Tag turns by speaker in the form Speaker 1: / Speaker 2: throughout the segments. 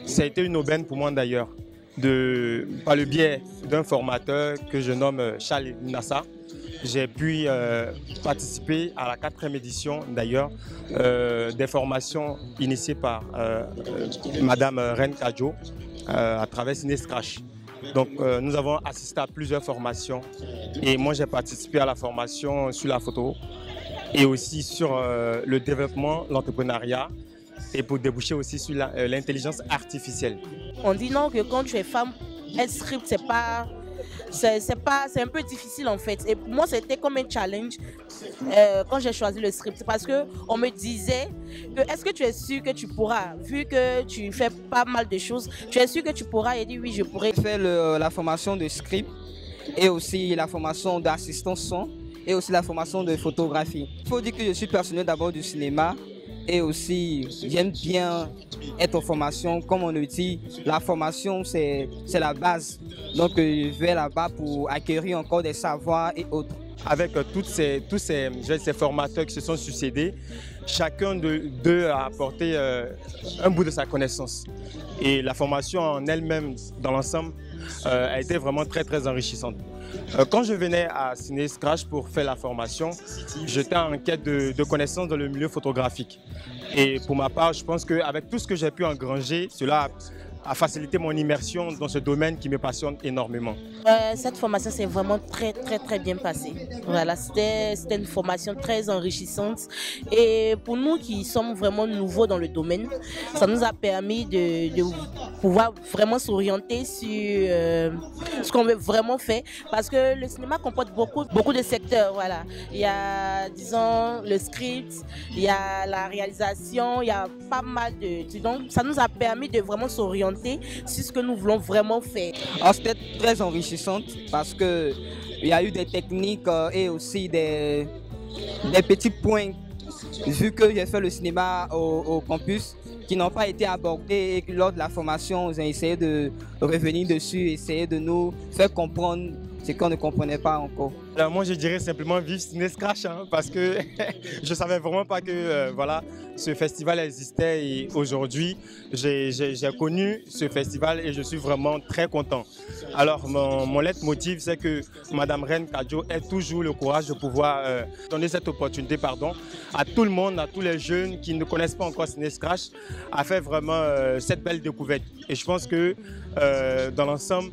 Speaker 1: Ça a été une aubaine pour moi d'ailleurs, par le biais d'un formateur que je nomme Charles Nassa. J'ai pu participer à la 4e édition d'ailleurs des formations initiées par Madame Reine Kadjo à travers Cinescrash. Donc nous avons assisté à plusieurs formations et moi j'ai participé à la formation sur la photo et aussi sur le développement, l'entrepreneuriat et pour déboucher aussi sur l'intelligence artificielle.
Speaker 2: On dit non que quand tu es femme, un script c'est un peu difficile en fait. Et pour moi c'était comme un challenge quand j'ai choisi le script parce que on me disait que est-ce que tu es sûr que tu pourras, vu que tu fais pas mal de choses, tu es sûr que tu pourras? Et dit oui, je pourrais.
Speaker 3: J'ai fait la formation de script et aussi la formation d'assistant son et aussi la formation de photographie. Il faut dire que je suis passionné d'abord du cinéma et aussi j'aime bien être en formation. Comme on le dit, la formation c'est la base. Donc je vais là-bas pour acquérir encore des savoirs et autres.
Speaker 1: Avec tous ces formateurs qui se sont succédés, chacun d'eux a apporté un bout de sa connaissance. Et la formation en elle-même, dans l'ensemble, a été vraiment très très enrichissante. Quand je venais à Cinescrash pour faire la formation, j'étais en quête de connaissances dans le milieu photographique. Et pour ma part, je pense qu'avec tout ce que j'ai pu engranger, cela a facilité mon immersion dans ce domaine qui me passionne énormément.
Speaker 2: Cette formation s'est vraiment très bien passée. Voilà, c'était une formation très enrichissante et pour nous qui sommes vraiment nouveaux dans le domaine, ça nous a permis de pouvoir vraiment s'orienter sur ce qu'on veut vraiment faire parce que le cinéma comporte beaucoup de secteurs. Voilà. Il y a, disons, le script, il y a la réalisation, il y a pas mal de... Donc, ça nous a permis de vraiment s'orienter sur ce que nous voulons vraiment faire.
Speaker 3: C'était très enrichissante parce qu'il y a eu des techniques et aussi des petits points, vu que j'ai fait le cinéma au campus, qui n'ont pas été abordés et lors de la formation, ils ont essayé de revenir dessus, essayer de nous faire comprendre ce qu'on ne comprenait pas encore.
Speaker 1: Alors moi je dirais simplement vive Cinescrash parce que je ne savais vraiment pas que voilà, ce festival existait et aujourd'hui j'ai connu ce festival et je suis vraiment très content. Alors mon leitmotiv c'est que Madame Reine Kadjo ait toujours le courage de pouvoir donner cette opportunité à tout le monde, à tous les jeunes qui ne connaissent pas encore Cinescrash, à faire vraiment cette belle découverte. Et je pense que dans l'ensemble,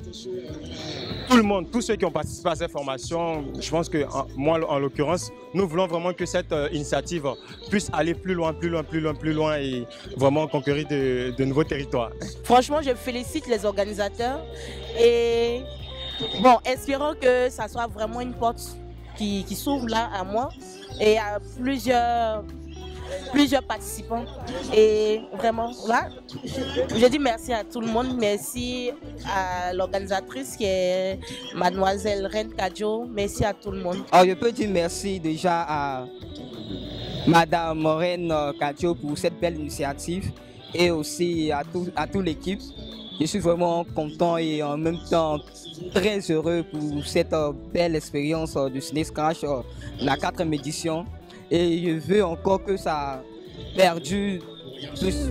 Speaker 1: tout le monde, tous ceux qui ont participé à cette formation, je pense que moi en l'occurrence, nous voulons vraiment que cette initiative puisse aller plus loin et vraiment conquérir de nouveaux territoires.
Speaker 2: Franchement, je félicite les organisateurs et bon, espérons que ça soit vraiment une porte qui s'ouvre là à moi et à plusieurs participants et vraiment là je dis merci à tout le monde, merci à l'organisatrice qui est Mademoiselle Reine Kadjo, merci à tout le monde.
Speaker 3: Alors je peux dire merci déjà à Madame Reine Kadjo pour cette belle initiative et aussi à toute l'équipe. Je suis vraiment content et en même temps très heureux pour cette belle expérience du Cinescrash, la 4e édition. Et je veux encore que ça perdure plus.